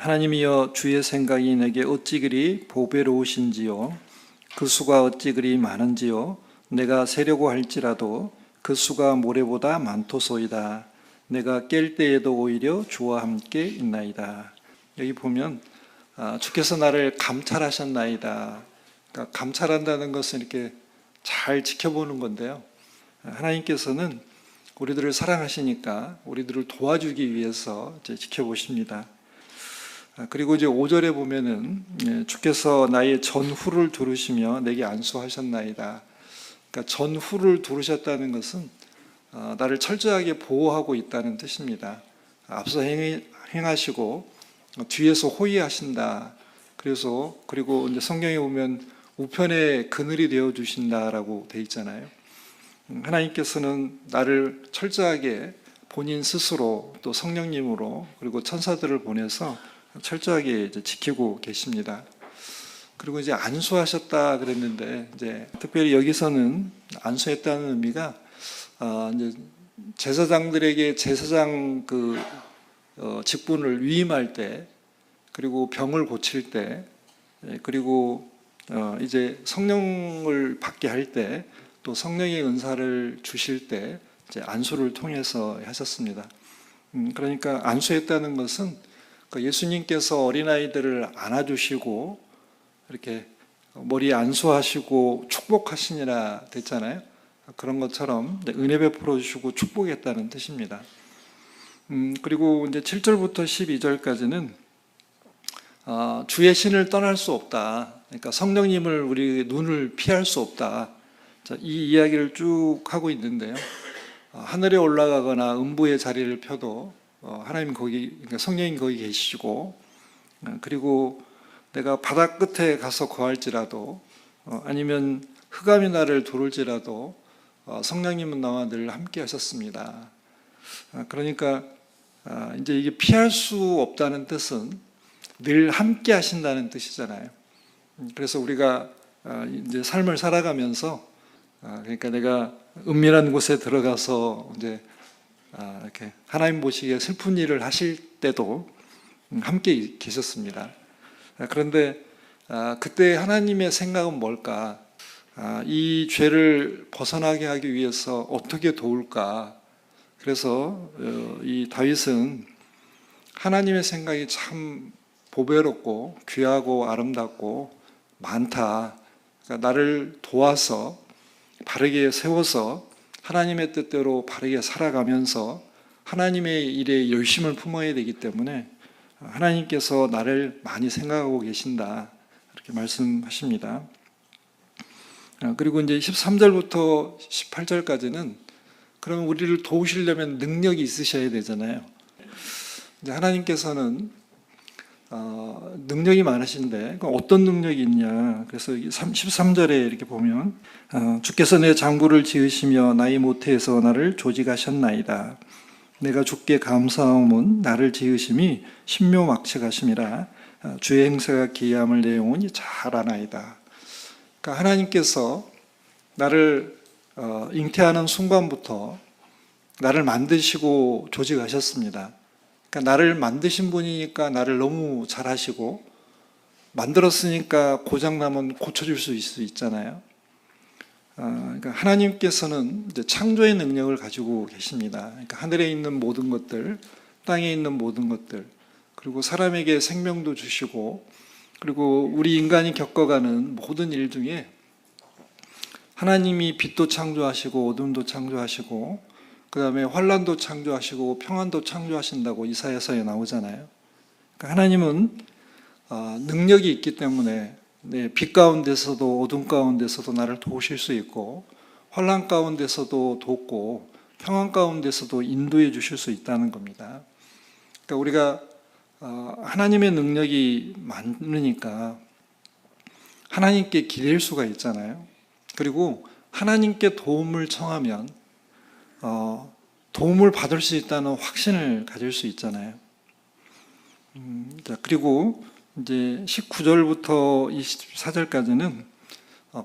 하나님이여 주의 생각이 내게 어찌 그리 보배로우신지요. 그 수가 어찌 그리 많은지요. 내가 세려고 할지라도 그 수가 모래보다 많도소이다. 내가 깰 때에도 오히려 주와 함께 있나이다. 여기 보면 주께서 나를 감찰하셨나이다. 그러니까 감찰한다는 것은 이렇게 잘 지켜보는 건데요. 하나님께서는 우리들을 사랑하시니까 우리들을 도와주기 위해서 이제 지켜보십니다. 그리고 이제 5절에 보면은 주께서 나의 전후를 두르시며 내게 안수하셨나이다. 그러니까 전후를 두르셨다는 것은 나를 철저하게 보호하고 있다는 뜻입니다. 앞서 행하시고 뒤에서 호위하신다. 그리고 이제 성경에 보면 우편에 그늘이 되어 주신다라고 돼 있잖아요. 하나님께서는 나를 철저하게 본인 스스로 또 성령님으로 그리고 천사들을 보내서 철저하게 이제 지키고 계십니다. 그리고 이제 안수하셨다 그랬는데 이제 특별히 여기서는 안수했다는 의미가 이제 제사장들에게 제사장 직분을 위임할 때, 그리고 병을 고칠 때, 그리고 이제 성령을 받게 할 때, 또 성령의 은사를 주실 때 이제 안수를 통해서 하셨습니다. 그러니까 안수했다는 것은 예수님께서 어린아이들을 안아주시고 이렇게 머리에 안수하시고 축복하시니라 됐잖아요. 그런 것처럼 은혜 베풀어 주시고 축복했다는 뜻입니다. 그리고 이제 7절부터 12절까지는 주의 신을 떠날 수 없다. 그러니까 성령님을 우리 눈을 피할 수 없다. 이 이야기를 쭉 하고 있는데요. 하늘에 올라가거나 음부의 자리를 펴도 하나님 그러니까 성령님 거기 계시고, 그리고 내가 바다 끝에 가서 거할지라도 아니면 흑암이 나를 도를지라도 성령님은 나와 늘 함께 하셨습니다. 그러니까 이제 이게 피할 수 없다는 뜻은 늘 함께 하신다는 뜻이잖아요. 그래서 우리가 이제 삶을 살아가면서 그러니까 내가 은밀한 곳에 들어가서 이제 이렇게 하나님 보시기에 슬픈 일을 하실 때도 함께 계셨습니다. 그런데 그때 하나님의 생각은 뭘까? 이 죄를 벗어나게 하기 위해서 어떻게 도울까? 그래서 이 다윗은 하나님의 생각이 참 보배롭고 귀하고 아름답고 많다. 그러니까 나를 도와서 바르게 세워서 하나님의 뜻대로 바르게 살아가면서 하나님의 일에 열심을 품어야 되기 때문에 하나님께서 나를 많이 생각하고 계신다. 이렇게 말씀하십니다. 그리고 이제 13절부터 18절까지는 그러면 우리를 도우시려면 능력이 있으셔야 되잖아요. 이제 하나님께서는 능력이 많으신데 어떤 능력이 있냐. 그래서 13절에 이렇게 보면 주께서 내 장부를 지으시며 나의 모태에서 나를 조직하셨나이다. 내가 주께 감사함은 나를 지으심이 신묘막측하심이라. 주의 행세가 기이함을 내 영혼이 잘 아나이다. 그러니까 하나님께서 나를 잉태하는 순간부터 나를 만드시고 조직하셨습니다. 그러니까 나를 만드신 분이니까 나를 너무 잘하시고, 만들었으니까 고장나면 고쳐줄 수 있잖아요. 그러니까 하나님께서는 이제 창조의 능력을 가지고 계십니다. 그러니까 하늘에 있는 모든 것들, 땅에 있는 모든 것들, 그리고 사람에게 생명도 주시고, 그리고 우리 인간이 겪어가는 모든 일 중에 하나님이 빛도 창조하시고 어둠도 창조하시고 그 다음에 환란도 창조하시고 평안도 창조하신다고 이사야서에 나오잖아요. 그러니까 하나님은 능력이 있기 때문에 빛 가운데서도 어둠 가운데서도 나를 도우실 수 있고, 환란 가운데서도 돕고 평안 가운데서도 인도해 주실 수 있다는 겁니다. 그러니까 우리가 하나님의 능력이 많으니까 하나님께 기댈 수가 있잖아요. 그리고 하나님께 도움을 청하면 도움을 받을 수 있다는 확신을 가질 수 있잖아요. 그리고 이제 19절부터 24절까지는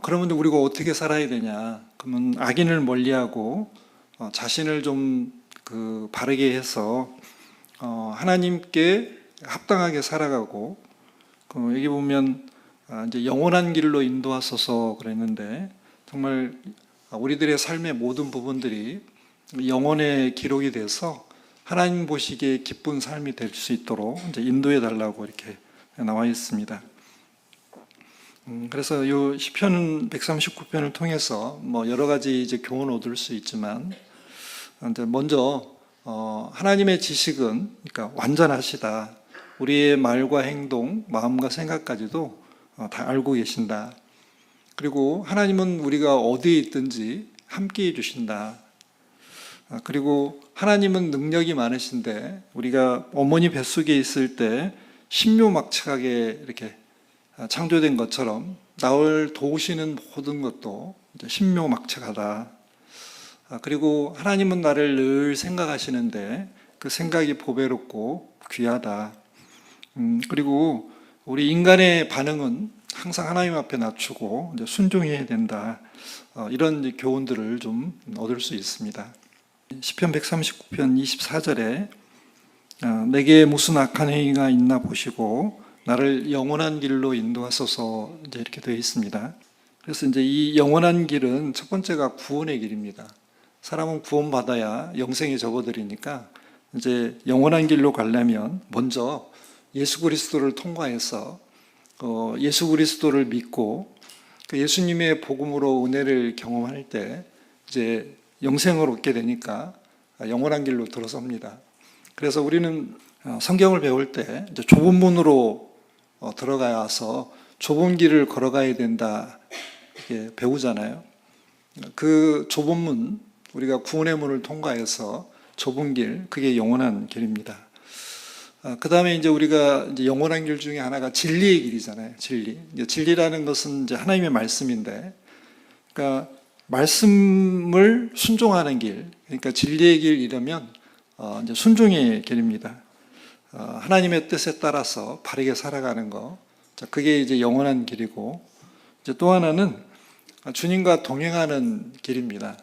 그러면 우리가 어떻게 살아야 되냐? 그러면 악인을 멀리하고 자신을 좀 바르게 해서 하나님께 합당하게 살아가고 여기 보면 이제 영원한 길로 인도하소서 그랬는데 정말 우리들의 삶의 모든 부분들이 영혼의 기록이 돼서 하나님 보시기에 기쁜 삶이 될 수 있도록 이제 인도해 달라고 이렇게 나와 있습니다. 그래서 이 시편 139편을 통해서 뭐 여러 가지 이제 교훈을 얻을 수 있지만 이제 먼저 하나님의 지식은 그러니까 완전하시다. 우리의 말과 행동, 마음과 생각까지도 다 알고 계신다. 그리고 하나님은 우리가 어디에 있든지 함께해 주신다. 그리고 하나님은 능력이 많으신데 우리가 어머니 뱃속에 있을 때 신묘막측하게 이렇게 창조된 것처럼 나를 도우시는 모든 것도 신묘막측하다. 그리고 하나님은 나를 늘 생각하시는데 그 생각이 보배롭고 귀하다. 그리고 우리 인간의 반응은 항상 하나님 앞에 낮추고 순종해야 된다. 이런 교훈들을 좀 얻을 수 있습니다. 시편 139편 24절에 내게 무슨 악한 행위가 있나 보시고 나를 영원한 길로 인도하소서 이렇게 되어 있습니다. 그래서 이제 이 영원한 길은 첫 번째가 구원의 길입니다. 사람은 구원받아야 영생에 접어들이니까 이제 영원한 길로 가려면 먼저 예수 그리스도를 통과해서 예수 그리스도를 믿고 그 예수님의 복음으로 은혜를 경험할 때 이제 영생을 얻게 되니까 영원한 길로 들어섭니다. 그래서 우리는 성경을 배울 때 이제 좁은 문으로 들어가서 좁은 길을 걸어가야 된다 이렇게 배우잖아요. 그 좁은 문, 우리가 구원의 문을 통과해서 좁은 길, 그게 영원한 길입니다. 그 다음에 이제 우리가 이제 영원한 길 중에 하나가 진리의 길이잖아요. 진리. 진리라는 것은 이제 하나님의 말씀인데, 그러니까 말씀을 순종하는 길, 그러니까 진리의 길이라면 이제 순종의 길입니다. 하나님의 뜻에 따라서 바르게 살아가는 거, 그게 이제 영원한 길이고, 이제 또 하나는 주님과 동행하는 길입니다.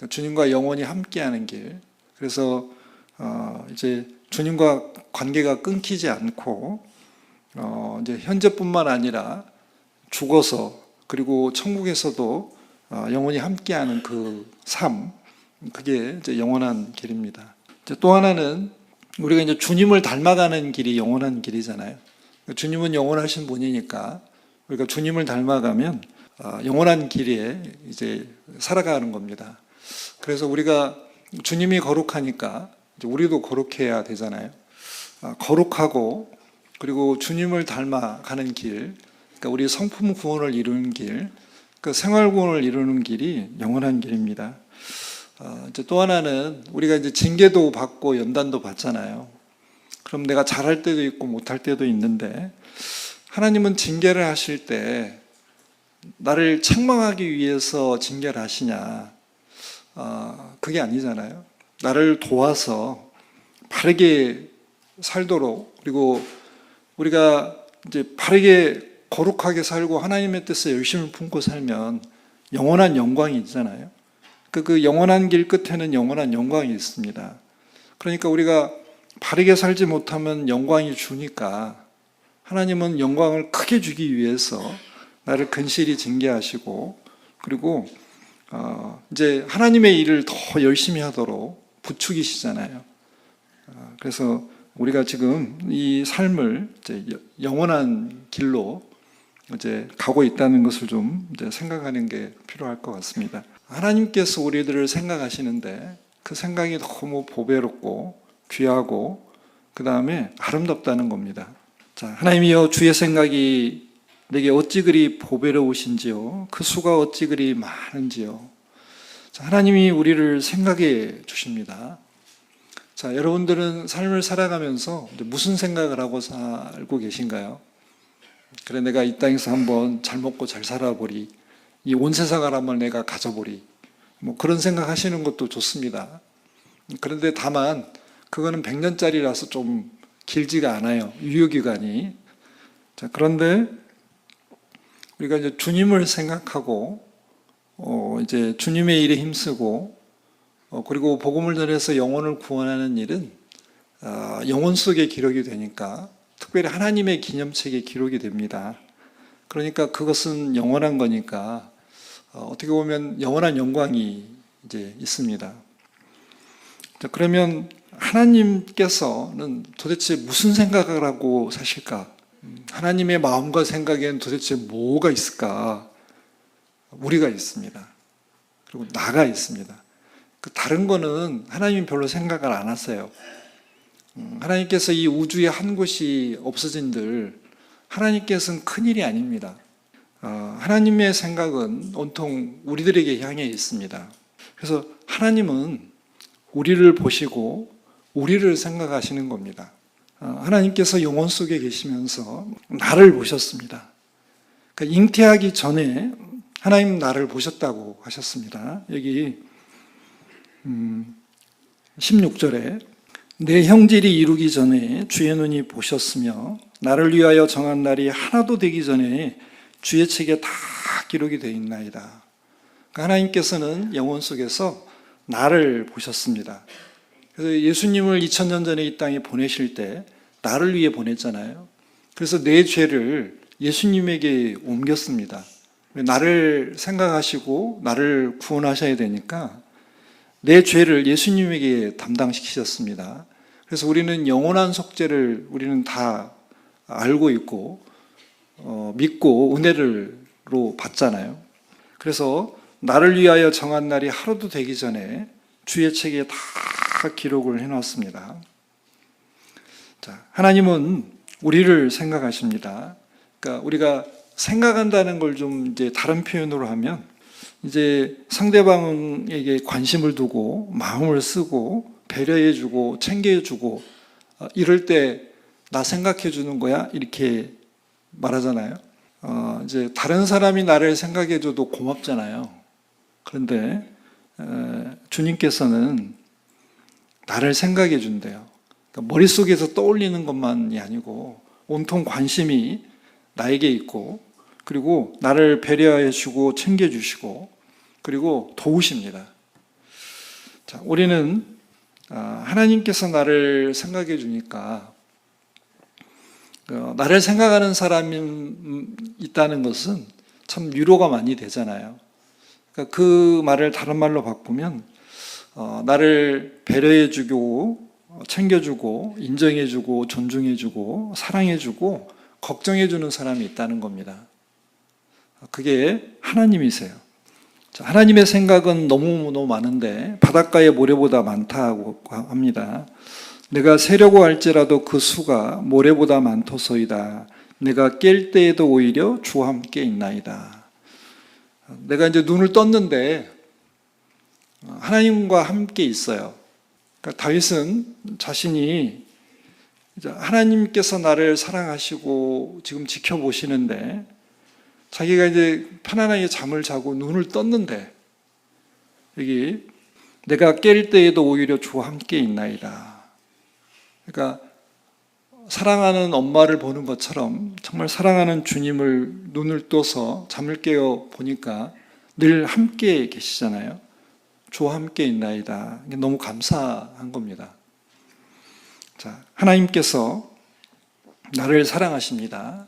주님과 영원히 함께하는 길. 그래서 이제 주님과 관계가 끊기지 않고 이제 현재뿐만 아니라 죽어서 그리고 천국에서도 영원히 함께하는 그 삶, 그게 이제 영원한 길입니다. 이제 또 하나는 우리가 이제 주님을 닮아가는 길이 영원한 길이잖아요. 주님은 영원하신 분이니까 우리가 주님을 닮아가면 영원한 길에 이제 살아가는 겁니다. 그래서 우리가 주님이 거룩하니까 우리도 거룩해야 되잖아요. 거룩하고 그리고 주님을 닮아가는 길, 그러니까 우리 성품 구원을 이루는 길, 그 생활 구원을 이루는 길이 영원한 길입니다. 이제 또 하나는 우리가 이제 징계도 받고 연단도 받잖아요. 그럼 내가 잘할 때도 있고 못할 때도 있는데 하나님은 징계를 하실 때 나를 책망하기 위해서 징계를 하시냐? 그게 아니잖아요. 나를 도와서 바르게 살도록, 그리고 우리가 이제 바르게 거룩하게 살고 하나님의 뜻에 열심을 품고 살면 영원한 영광이 있잖아요. 그 영원한 길 끝에는 영원한 영광이 있습니다. 그러니까 우리가 바르게 살지 못하면 영광이 주니까 하나님은 영광을 크게 주기 위해서 나를 근실히 징계하시고, 그리고 이제 하나님의 일을 더 열심히 하도록 부추기시잖아요. 그래서 우리가 지금 이 삶을 이제 영원한 길로 이제 가고 있다는 것을 좀 이제 생각하는 게 필요할 것 같습니다. 하나님께서 우리들을 생각하시는데 그 생각이 너무 보배롭고 귀하고 그 다음에 아름답다는 겁니다. 자, 하나님이여 주의 생각이 내게 어찌 그리 보배로우신지요, 그 수가 어찌 그리 많은지요. 자, 하나님이 우리를 생각해 주십니다. 자, 여러분들은 삶을 살아가면서 무슨 생각을 하고 살고 계신가요? 그래, 내가 이 땅에서 한번 잘 먹고 잘 살아보리, 이 온 세상을 한번 내가 가져보리, 뭐 그런 생각 하시는 것도 좋습니다. 그런데 다만 그거는 100년짜리라서 좀 길지가 않아요, 유효기간이. 자, 그런데 우리가 이제 주님을 생각하고 이제 주님의 일에 힘쓰고 그리고 복음을 전해서 영혼을 구원하는 일은 영혼 속에 기록이 되니까 특별히 하나님의 기념책에 기록이 됩니다. 그러니까 그것은 영원한 거니까 어떻게 보면 영원한 영광이 이제 있습니다. 자, 그러면 하나님께서는 도대체 무슨 생각을 하고 사실까? 하나님의 마음과 생각에는 도대체 뭐가 있을까? 우리가 있습니다. 그리고 나가 있습니다. 그 다른 거는 하나님이 별로 생각을 안 하세요. 하나님께서 이 우주에 한 곳이 없어진들 하나님께서는 큰일이 아닙니다. 하나님의 생각은 온통 우리들에게 향해 있습니다. 그래서 하나님은 우리를 보시고 우리를 생각하시는 겁니다. 하나님께서 영혼 속에 계시면서 나를 보셨습니다. 그러니까 잉태하기 전에 하나님 나를 보셨다고 하셨습니다. 여기 16절에 내 형질이 이루기 전에 주의 눈이 보셨으며 나를 위하여 정한 날이 하나도 되기 전에 주의 책에 다 기록이 되어 있나이다. 그러니까 하나님께서는 영혼 속에서 나를 보셨습니다. 그래서 예수님을 2000년 전에 이 땅에 보내실 때 나를 위해 보냈잖아요. 그래서 내 죄를 예수님에게 옮겼습니다. 나를 생각하시고 나를 구원하셔야 되니까 내 죄를 예수님에게 담당시키셨습니다. 그래서 우리는 영원한 속죄를 우리는 다 알고 있고 믿고 은혜로 받잖아요. 그래서 나를 위하여 정한 날이 하루도 되기 전에 주의 책에 다 기록을 해놨습니다. 자, 하나님은 우리를 생각하십니다. 그러니까 우리가 생각한다는 걸 좀 이제 다른 표현으로 하면 이제 상대방에게 관심을 두고 마음을 쓰고 배려해주고 챙겨주고 이럴 때 나 생각해 주는 거야 이렇게 말하잖아요. 이제 다른 사람이 나를 생각해 줘도 고맙잖아요. 그런데 주님께서는 나를 생각해 준대요. 그러니까 머릿속에서 떠올리는 것만이 아니고 온통 관심이 나에게 있고 그리고 나를 배려해 주고 챙겨 주시고 그리고 도우십니다. 자, 우리는 하나님께서 나를 생각해 주니까 나를 생각하는 사람이 있다는 것은 참 위로가 많이 되잖아요. 그러니까 그 말을 다른 말로 바꾸면 나를 배려해 주고 챙겨 주고 인정해 주고 존중해 주고 사랑해 주고 걱정해 주는 사람이 있다는 겁니다. 그게 하나님이세요. 하나님의 생각은 너무너무 많은데 바닷가의 모래보다 많다고 합니다. 내가 새려고 할지라도 그 수가 모래보다 많도소이다. 내가 깰 때에도 오히려 주와 함께 있나이다. 내가 이제 눈을 떴는데 하나님과 함께 있어요. 그러니까 다윗은 자신이 하나님께서 나를 사랑하시고 지금 지켜보시는데 자기가 이제 편안하게 잠을 자고 눈을 떴는데 여기 내가 깰 때에도 오히려 주와 함께 있나이다. 그러니까 사랑하는 엄마를 보는 것처럼 정말 사랑하는 주님을 눈을 떠서 잠을 깨어 보니까 늘 함께 계시잖아요. 주와 함께 있나이다. 이게 너무 감사한 겁니다. 자, 하나님께서 나를 사랑하십니다.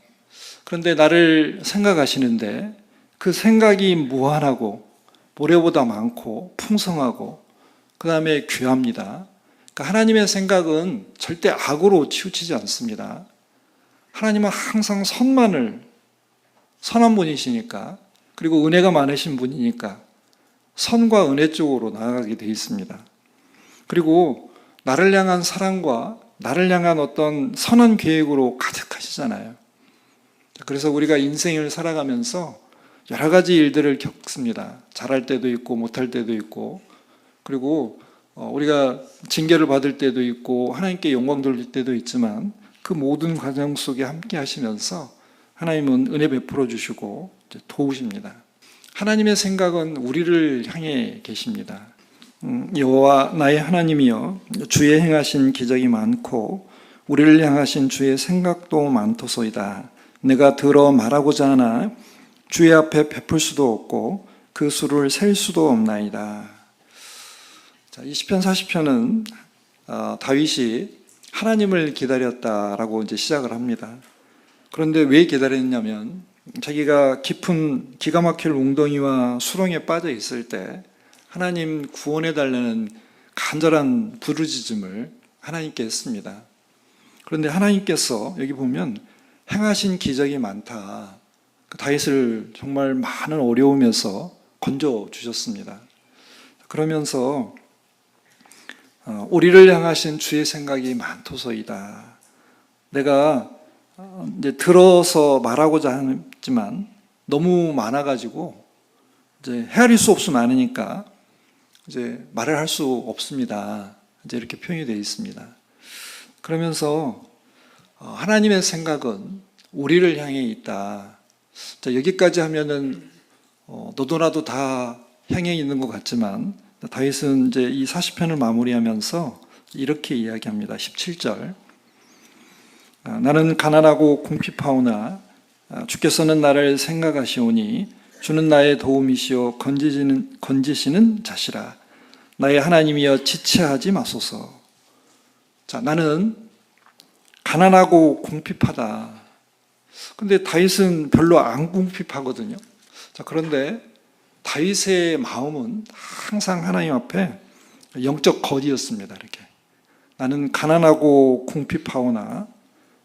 그런데 나를 생각하시는데 그 생각이 무한하고 모래보다 많고 풍성하고 그 다음에 귀합니다. 그러니까 하나님의 생각은 절대 악으로 치우치지 않습니다. 하나님은 항상 선한 분이시니까 그리고 은혜가 많으신 분이니까 선과 은혜 쪽으로 나아가게 되어 있습니다. 그리고 나를 향한 사랑과 나를 향한 어떤 선한 계획으로 가득하시잖아요. 그래서 우리가 인생을 살아가면서 여러 가지 일들을 겪습니다. 잘할 때도 있고 못할 때도 있고 그리고 우리가 징계를 받을 때도 있고 하나님께 영광 돌릴 때도 있지만 그 모든 과정 속에 함께 하시면서 하나님은 은혜 베풀어 주시고 도우십니다. 하나님의 생각은 우리를 향해 계십니다. 여호와 나의 하나님이여 주의 행하신 기적이 많고 우리를 향하신 주의 생각도 많도소이다. 내가 들어 말하고자 하나 주의 앞에 베풀 수도 없고 그 수를 셀 수도 없나이다. 자, 이 시편 40편은 다윗이 하나님을 기다렸다라고 이제 시작을 합니다. 그런데 왜 기다렸냐면 자기가 깊은 기가 막힐 웅덩이와 수렁에 빠져 있을 때 하나님 구원해 달라는 간절한 부르짖음을 하나님께 했습니다. 그런데 하나님께서 여기 보면 행하신 기적이 많다. 다윗을 정말 많은 어려움에서 건져 주셨습니다. 그러면서 우리를 향하신 주의 생각이 많도소이다. 내가 이제 들어서 말하고자 하지만 너무 많아가지고 이제 헤아릴 수 없이 많으니까 이제 말을 할 수 없습니다. 이제 이렇게 표현이 되어 있습니다. 그러면서 하나님의 생각은 우리를 향해 있다. 자, 여기까지 하면은 너도 나도 다 향해 있는 것 같지만 다윗은 이제 이 40편을 마무리하면서 이렇게 이야기합니다. 17절. 나는 가난하고 궁핍하오나 주께서는 나를 생각하시오니 주는 나의 도움이시오 건지시는 자시라. 나의 하나님이여 지체하지 마소서. 자, 나는 가난하고 궁핍하다. 근데 다윗은 별로 안 궁핍하거든요. 자, 그런데 다윗의 마음은 항상 하나님 앞에 영적 거지였습니다. 이렇게 나는 가난하고 궁핍하오나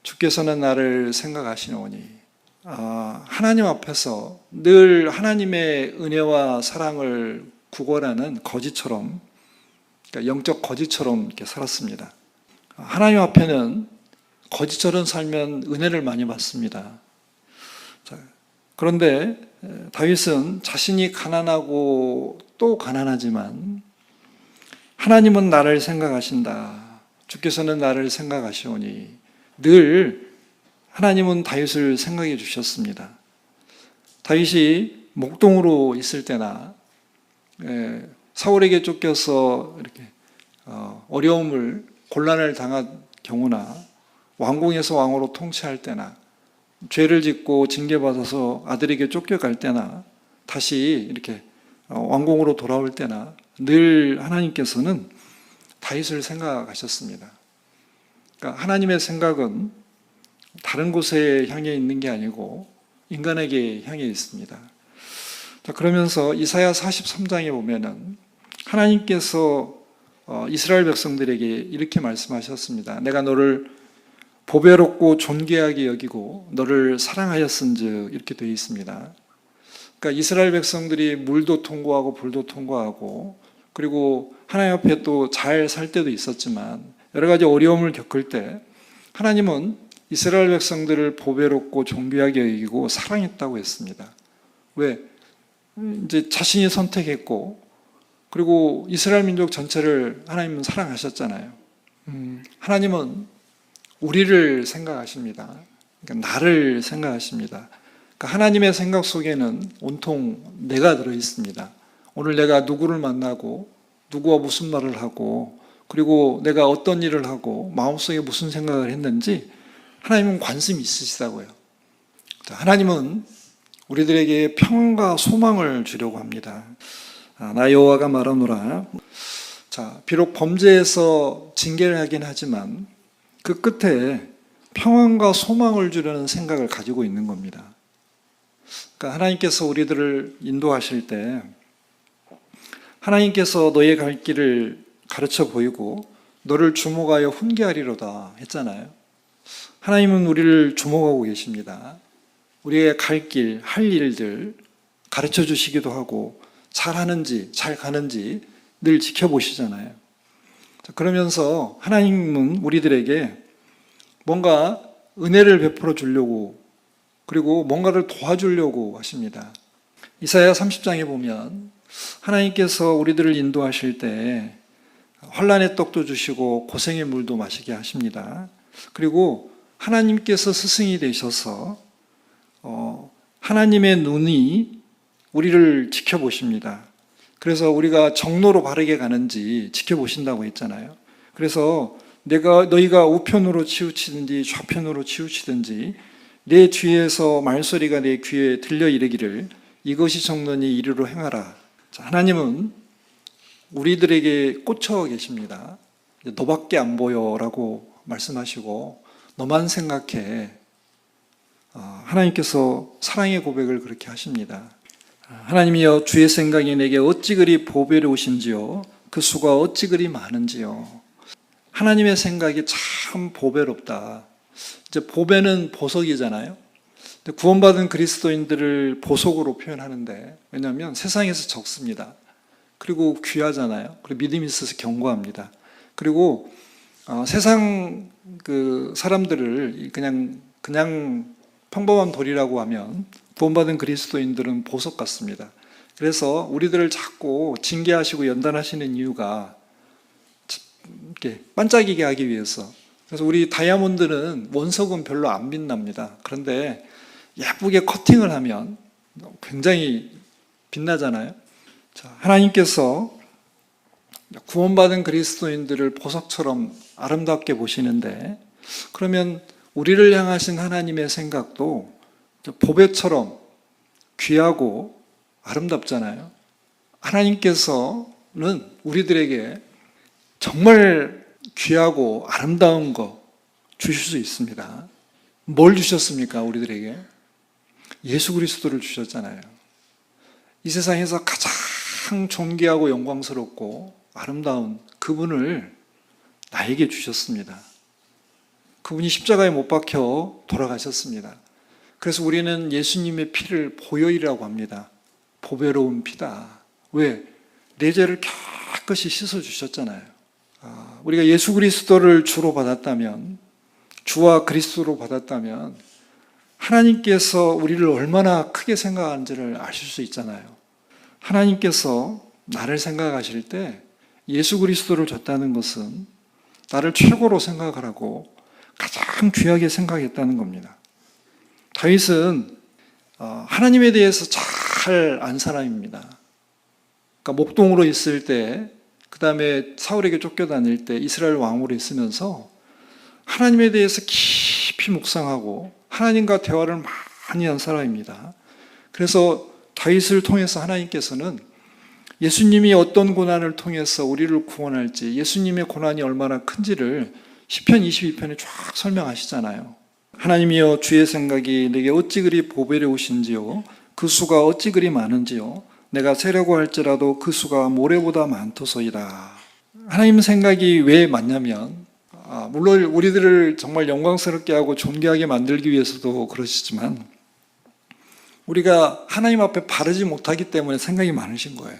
주께서는 나를 생각하시노니 하나님 앞에서 늘 하나님의 은혜와 사랑을 구걸하는 거지처럼, 그러니까 영적 거지처럼 이렇게 살았습니다. 하나님 앞에는 거지처럼 살면 은혜를 많이 받습니다. 자, 그런데 다윗은 자신이 가난하고 또 가난하지만 하나님은 나를 생각하신다. 주께서는 나를 생각하시오니 늘 하나님은 다윗을 생각해 주셨습니다. 다윗이 목동으로 있을 때나 사울에게 쫓겨서 이렇게 어려움을 곤란을 당한 경우나 왕궁에서 왕으로 통치할 때나 죄를 짓고 징계받아서 아들에게 쫓겨갈 때나 다시 이렇게 왕궁으로 돌아올 때나 늘 하나님께서는 다윗을 생각하셨습니다. 그러니까 하나님의 생각은 다른 곳에 향해 있는 게 아니고 인간에게 향해 있습니다. 자, 그러면서 이사야 43장에 보면은 하나님께서 이스라엘 백성들에게 이렇게 말씀하셨습니다. 내가 너를 보배롭고 존귀하게 여기고 너를 사랑하였은즉 이렇게 되어 있습니다. 그러니까 이스라엘 백성들이 물도 통과하고 불도 통과하고 그리고 하나님 앞에 또 잘 살 때도 있었지만 여러 가지 어려움을 겪을 때 하나님은 이스라엘 백성들을 보배롭고 존귀하게 여기고 사랑했다고 했습니다. 왜? 이제 자신이 선택했고 그리고 이스라엘 민족 전체를 하나님은 사랑하셨잖아요. 하나님은 우리를 생각하십니다. 그러니까 나를 생각하십니다. 그러니까 하나님의 생각 속에는 온통 내가 들어있습니다. 오늘 내가 누구를 만나고 누구와 무슨 말을 하고 그리고 내가 어떤 일을 하고 마음속에 무슨 생각을 했는지 하나님은 관심이 있으시다고요. 하나님은 우리들에게 평안과 소망을 주려고 합니다. 나 여호와가 말하노라. 자, 비록 범죄에서 징계를 하긴 하지만 그 끝에 평안과 소망을 주려는 생각을 가지고 있는 겁니다. 그러니까 하나님께서 우리들을 인도하실 때 하나님께서 너의 갈 길을 가르쳐 보이고 너를 주목하여 훈계하리로다 했잖아요. 하나님은 우리를 주목하고 계십니다. 우리의 갈 길, 할 일들 가르쳐 주시기도 하고 잘하는지 잘 가는지 늘 지켜보시잖아요. 그러면서 하나님은 우리들에게 뭔가 은혜를 베풀어 주려고 그리고 뭔가를 도와주려고 하십니다. 이사야 30장에 보면 하나님께서 우리들을 인도하실 때 환난의 떡도 주시고 고생의 물도 마시게 하십니다. 그리고 하나님께서 스승이 되셔서 하나님의 눈이 우리를 지켜보십니다. 그래서 우리가 정로로 바르게 가는지 지켜보신다고 했잖아요. 그래서 너희가 우편으로 치우치든지 좌편으로 치우치든지 내 뒤에서 말소리가 내 귀에 들려 이르기를 이것이 정론이 이리로 행하라. 자, 하나님은 우리들에게 꽂혀 계십니다. 너밖에 안 보여라고 말씀하시고 너만 생각해. 하나님께서 사랑의 고백을 그렇게 하십니다. 하나님이여 주의 생각이 내게 어찌 그리 보배로우신지요 그 수가 어찌 그리 많은지요. 하나님의 생각이 참 보배롭다. 이제 보배는 보석이잖아요. 구원받은 그리스도인들을 보석으로 표현하는데, 왜냐하면 세상에서 적습니다. 그리고 귀하잖아요. 그리고 믿음이 있어서 견고합니다. 그리고 세상 그 사람들을 그냥 평범한 돌이라고 하면 구원받은 그리스도인들은 보석 같습니다. 그래서 우리들을 자꾸 징계하시고 연단하시는 이유가 이렇게 반짝이게 하기 위해서. 그래서 우리 다이아몬드는 원석은 별로 안 빛납니다. 그런데 예쁘게 커팅을 하면 굉장히 빛나잖아요. 자, 하나님께서 구원받은 그리스도인들을 보석처럼 아름답게 보시는데, 그러면 우리를 향하신 하나님의 생각도 보배처럼 귀하고 아름답잖아요. 하나님께서는 우리들에게 정말 귀하고 아름다운 거 주실 수 있습니다. 뭘 주셨습니까? 우리들에게 예수 그리스도를 주셨잖아요. 이 세상에서 가장 존귀하고 영광스럽고 아름다운 그분을 나에게 주셨습니다. 그분이 십자가에 못 박혀 돌아가셨습니다. 그래서 우리는 예수님의 피를 보혈이라고 합니다. 보배로운 피다. 왜? 내 죄를 깨끗이 씻어주셨잖아요. 우리가 예수 그리스도를 주로 받았다면, 주와 그리스도로 받았다면 하나님께서 우리를 얼마나 크게 생각하는지를 아실 수 있잖아요. 하나님께서 나를 생각하실 때 예수 그리스도를 줬다는 것은 나를 최고로 생각하라고 가장 귀하게 생각했다는 겁니다. 다윗은 하나님에 대해서 잘 안 사람입니다. 그러니까 목동으로 있을 때, 그 다음에 사울에게 쫓겨다닐 때 이스라엘 왕으로 있으면서 하나님에 대해서 깊이 묵상하고 하나님과 대화를 많이 한 사람입니다. 그래서 다윗을 통해서 하나님께서는 예수님이 어떤 고난을 통해서 우리를 구원할지, 예수님의 고난이 얼마나 큰지를 시편 22편에 쫙 설명하시잖아요. 하나님이여 주의 생각이 내게 어찌 그리 보배로우신지요 그 수가 어찌 그리 많은지요 내가 세려고 할지라도 그 수가 모래보다 많도소이다. 하나님 생각이 왜 많냐면, 물론 우리들을 정말 영광스럽게 하고 존귀하게 만들기 위해서도 그러시지만 우리가 하나님 앞에 바르지 못하기 때문에 생각이 많으신 거예요.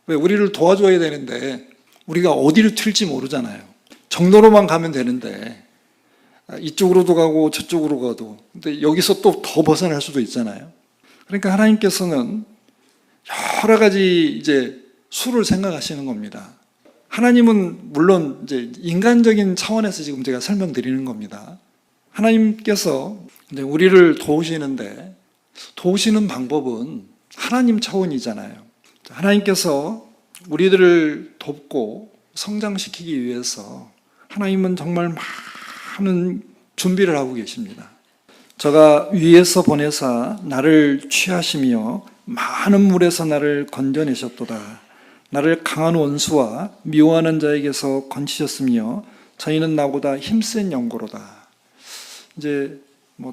왜? 우리를 도와줘야 되는데 우리가 어디를 튈지 모르잖아요. 정도로만 가면 되는데 이쪽으로도 가고 저쪽으로 가도, 근데 여기서 또 더 벗어날 수도 있잖아요. 그러니까 하나님께서는 여러 가지 이제 수를 생각하시는 겁니다. 하나님은 물론 이제 인간적인 차원에서 지금 제가 설명드리는 겁니다. 하나님께서 이제 우리를 도우시는데 도우시는 방법은 하나님 차원이잖아요. 하나님께서 우리들을 돕고 성장시키기 위해서 하나님은 정말 많은 준비를 하고 계십니다. 저가 위에서 보내사 나를 취하시며 많은 물에서 나를 건져내셨도다. 나를 강한 원수와 미워하는 자에게서 건지셨으며 저희는 나보다 힘센 영고로다. 이제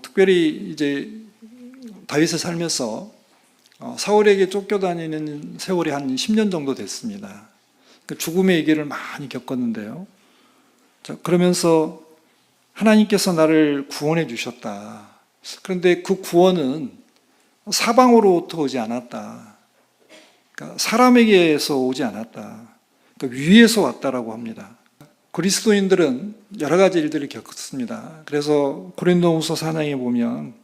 특별히 이제 다윗의 삶에서 사울에게 쫓겨다니는 세월이 한 10년 정도 됐습니다. 죽음의 얘기를 많이 겪었는데요. 그러면서 하나님께서 나를 구원해 주셨다. 그런데 그 구원은 사방으로부터 오지 않았다. 그러니까 사람에게서 오지 않았다. 그러니까 위에서 왔다라고 합니다. 그리스도인들은 여러 가지 일들을 겪었습니다. 그래서 고린도후서 4장에 보면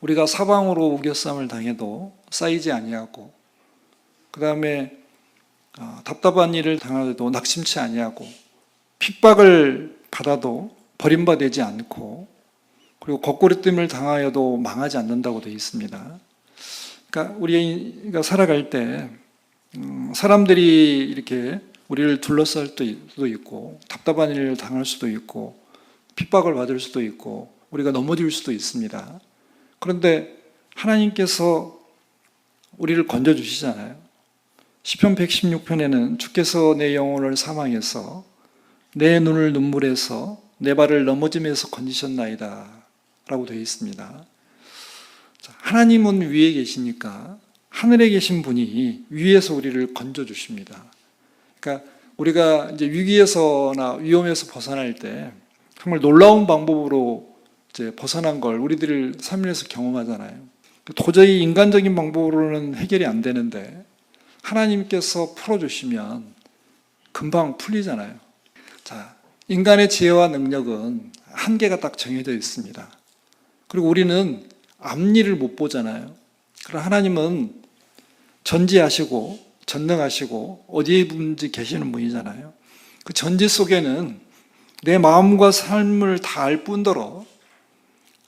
우리가 사방으로 우겨쌈을 당해도 쌓이지 아니하고, 그 다음에 답답한 일을 당하도 낙심치 아니하고, 핍박을 받아도 버림받지 않고, 그리고 거꾸로뜸을 당하여도 망하지 않는다고 되어 있습니다. 그러니까 우리가 살아갈 때 사람들이 이렇게 우리를 둘러쌀 수도 있고, 답답한 일을 당할 수도 있고, 핍박을 받을 수도 있고, 우리가 넘어질 수도 있습니다. 그런데 하나님께서 우리를 건져주시잖아요. 시편 116편에는 주께서 내 영혼을 사망해서 내 눈을 눈물에서 내 발을 넘어짐에서 건지셨나이다 라고 되어 있습니다. 자, 하나님은 위에 계시니까 하늘에 계신 분이 위에서 우리를 건져주십니다. 그러니까 우리가 이제 위기에서나 위험에서 벗어날 때 정말 놀라운 방법으로 이제 벗어난 걸 우리들 삶에서 경험하잖아요. 도저히 인간적인 방법으로는 해결이 안 되는데 하나님께서 풀어주시면 금방 풀리잖아요. 자, 인간의 지혜와 능력은 한계가 딱 정해져 있습니다. 그리고 우리는 앞일을 못 보잖아요. 그러나 하나님은 전지하시고 전능하시고 어디에 있는지 계시는 분이잖아요. 그 전지 속에는 내 마음과 삶을 다 알 뿐더러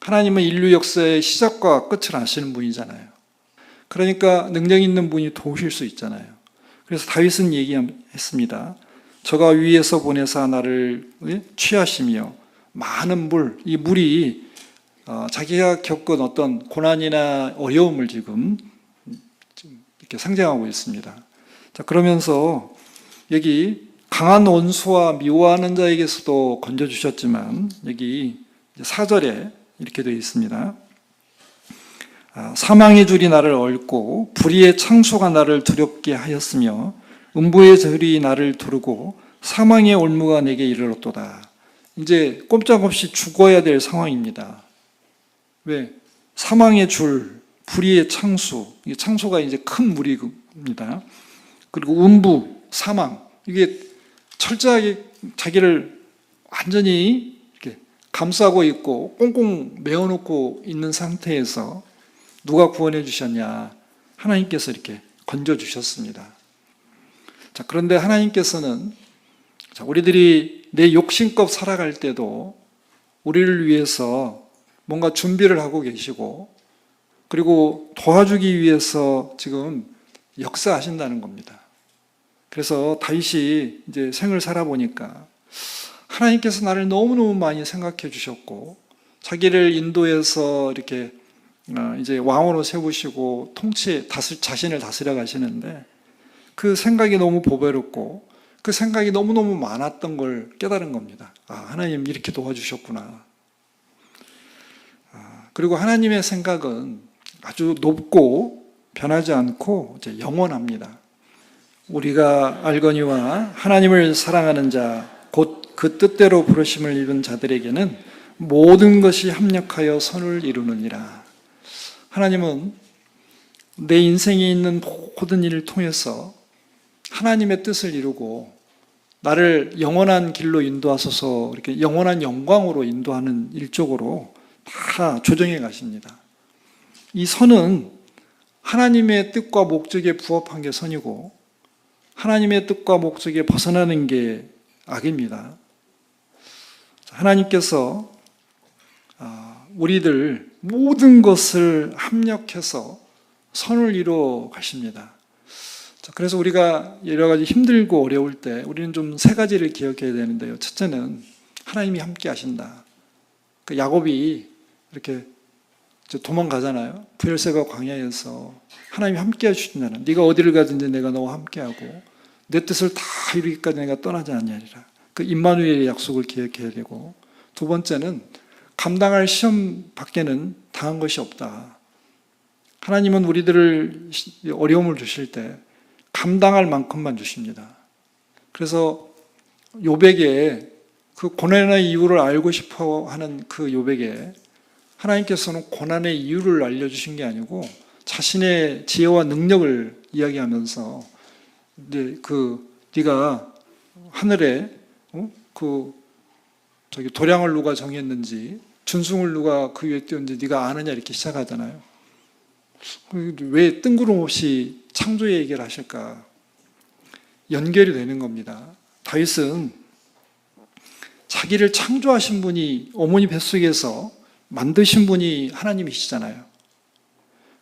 하나님은 인류 역사의 시작과 끝을 아시는 분이잖아요. 그러니까 능력 있는 분이 도우실 수 있잖아요. 그래서 다윗은 얘기했습니다. 저가 위에서 보내사 나를 취하시며 많은 물, 이 물이 자기가 겪은 어떤 고난이나 어려움을 지금 이렇게 상징하고 있습니다. 자, 그러면서 여기 강한 원수와 미워하는 자에게서도 건져주셨지만 여기 4절에 이렇게 되어 있습니다. 사망의 줄이 나를 얽고 불의의 창수가 나를 두렵게 하였으며 음부의 저리 나를 두르고 사망의 올무가 내게 이르렀도다. 이제 꼼짝없이 죽어야 될 상황입니다. 왜? 사망의 줄, 불의의 창수, 이게 창수가 이제 큰 무리입니다. 그리고 음부, 사망, 이게 철저하게 자기를 완전히 이렇게 감싸고 있고 꽁꽁 메어놓고 있는 상태에서 누가 구원해 주셨냐? 하나님께서 이렇게 건져 주셨습니다. 자, 그런데 하나님께서는 우리들이 내 욕심껏 살아갈 때도 우리를 위해서 뭔가 준비를 하고 계시고 그리고 도와주기 위해서 지금 역사하신다는 겁니다. 그래서 다윗이 이제 생을 살아보니까 하나님께서 나를 너무너무 많이 생각해 주셨고 자기를 인도해서 이렇게 이제 왕으로 세우시고 자신을 다스려 가시는데 그 생각이 너무 보배롭고 그 생각이 너무너무 많았던 걸 깨달은 겁니다. 하나님 이렇게 도와주셨구나. 그리고 하나님의 생각은 아주 높고 변하지 않고 이제 영원합니다. 우리가 알거니와 하나님을 사랑하는 자, 곧 그 뜻대로 부르심을 입은 자들에게는 모든 것이 합력하여 선을 이루느니라. 하나님은 내 인생에 있는 모든 일을 통해서 하나님의 뜻을 이루고 나를 영원한 길로 인도하소서 이렇게 영원한 영광으로 인도하는 일적으로 다 조정해 가십니다. 이 선은 하나님의 뜻과 목적에 부합한 게 선이고 하나님의 뜻과 목적에 벗어나는 게 악입니다. 하나님께서 우리들 모든 것을 합력해서 선을 이루어 가십니다. 그래서 우리가 여러 가지 힘들고 어려울 때 우리는 좀 세 가지를 기억해야 되는데요. 첫째는 하나님이 함께 하신다. 야곱이 이렇게 도망가잖아요. 부엘세바 광야에서 하나님이 함께 해주신다는, 네가 어디를 가든지 내가 너와 함께하고 내 뜻을 다 이루기까지 내가 떠나지 않냐리라. 그 임마누엘의 약속을 기억해야 되고, 두 번째는 감당할 시험 밖에는 당한 것이 없다. 하나님은 우리들을 어려움을 주실 때 감당할 만큼만 주십니다. 그래서 욥에게 그 고난의 이유를 알고 싶어 하는 그 욥에게 하나님께서는 고난의 이유를 알려주신 게 아니고 자신의 지혜와 능력을 이야기하면서 네가 하늘에 도량을 누가 정했는지 준승을 누가 그 위에 띄웠는지 네가 아느냐 이렇게 시작하잖아요. 왜 뜬구름없이 창조의 얘기를 하실까? 연결이 되는 겁니다. 다윗은 자기를 창조하신 분이 어머니 뱃속에서 만드신 분이 하나님이시잖아요.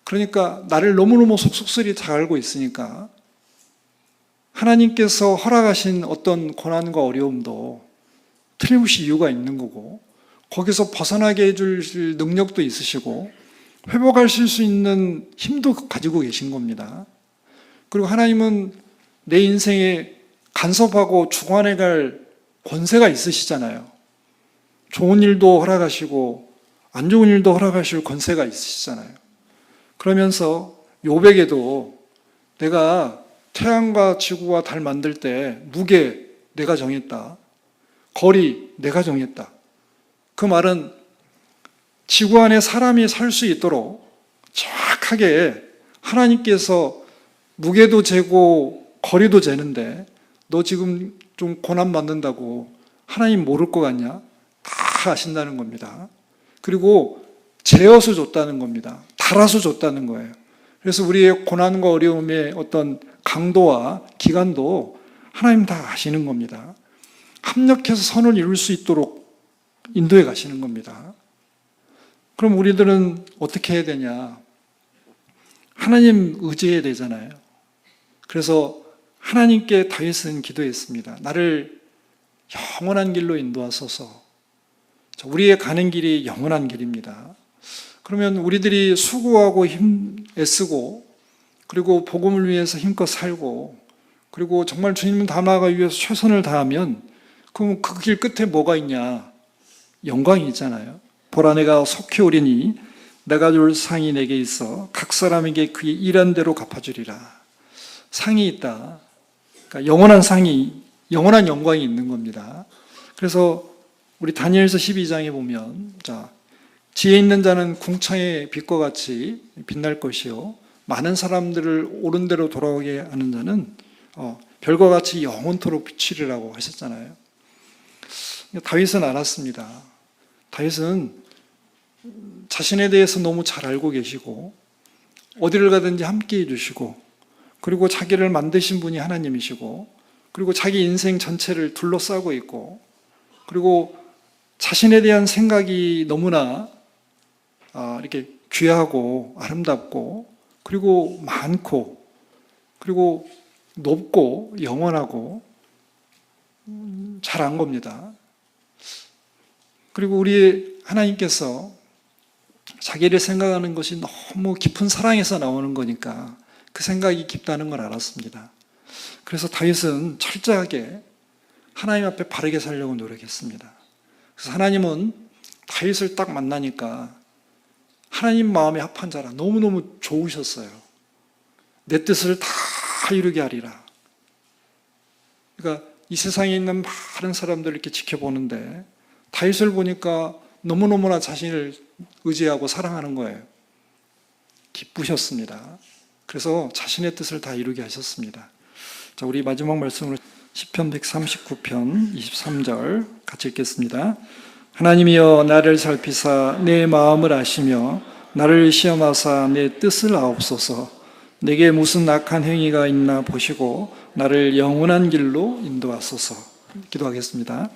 그러니까 나를 너무너무 속속들이 잘 알고 있으니까 하나님께서 허락하신 어떤 고난과 어려움도 틀림없이 이유가 있는 거고 거기서 벗어나게 해줄 능력도 있으시고 회복하실 수 있는 힘도 가지고 계신 겁니다. 그리고 하나님은 내 인생에 간섭하고 주관해갈 권세가 있으시잖아요. 좋은 일도 허락하시고 안 좋은 일도 허락하실 권세가 있으시잖아요. 그러면서 욥에게도 내가 태양과 지구와 달 만들 때 무게 내가 정했다. 거리 내가 정했다. 그 말은 지구 안에 사람이 살 수 있도록 정확하게 하나님께서 무게도 재고 거리도 재는데 너 지금 좀 고난 받는다고 하나님 모를 것 같냐? 다 아신다는 겁니다. 그리고 재어서 줬다는 겁니다. 달아서 줬다는 거예요. 그래서 우리의 고난과 어려움의 어떤 강도와 기간도 하나님 다 아시는 겁니다. 합력해서 선을 이룰 수 있도록 인도해 가시는 겁니다. 그럼 우리들은 어떻게 해야 되냐? 하나님 의지해야 되잖아요. 그래서 하나님께 다윗은 기도했습니다. 나를 영원한 길로 인도하소서. 우리의 가는 길이 영원한 길입니다. 그러면 우리들이 수고하고 애쓰고 그리고 복음을 위해서 힘껏 살고 그리고 정말 주님을 닮아가기 위해서 최선을 다하면 그럼 그 길 끝에 뭐가 있냐? 영광이 있잖아요. 보라 내가 속히 오리니 내가 줄 상이 내게 있어 각 사람에게 그의 일한 대로 갚아주리라. 상이 있다. 그러니까 영원한 상이, 영원한 영광이 있는 겁니다. 그래서 우리 다니엘서 12장에 보면 자, 지혜 있는 자는 궁창의 빛과 같이 빛날 것이요 많은 사람들을 옳은 대로 돌아오게 하는 자는 별과 같이 영원토록 비추리라고 하셨잖아요. 다윗은 알았습니다. 다윗은 자신에 대해서 너무 잘 알고 계시고 어디를 가든지 함께해 주시고 그리고 자기를 만드신 분이 하나님이시고 그리고 자기 인생 전체를 둘러싸고 있고 그리고 자신에 대한 생각이 너무나 이렇게 귀하고 아름답고 그리고 많고 그리고 높고 영원하고 잘 안 겁니다. 그리고 우리 하나님께서 자기를 생각하는 것이 너무 깊은 사랑에서 나오는 거니까 그 생각이 깊다는 걸 알았습니다. 그래서 다윗은 철저하게 하나님 앞에 바르게 살려고 노력했습니다. 그래서 하나님은 다윗을 딱 만나니까 하나님 마음에 합한 자라 너무너무 좋으셨어요. 내 뜻을 다 이루게 하리라. 그러니까 이 세상에 있는 많은 사람들을 이렇게 지켜보는데 다윗을 보니까 너무너무나 자신을 의지하고 사랑하는 거예요. 기쁘셨습니다. 그래서 자신의 뜻을 다 이루게 하셨습니다. 자, 우리 마지막 말씀으로 시편 139편 23절 같이 읽겠습니다. 하나님이여 나를 살피사 내 마음을 아시며 나를 시험하사 내 뜻을 아옵소서. 내게 무슨 악한 행위가 있나 보시고 나를 영원한 길로 인도하소서. 기도하겠습니다.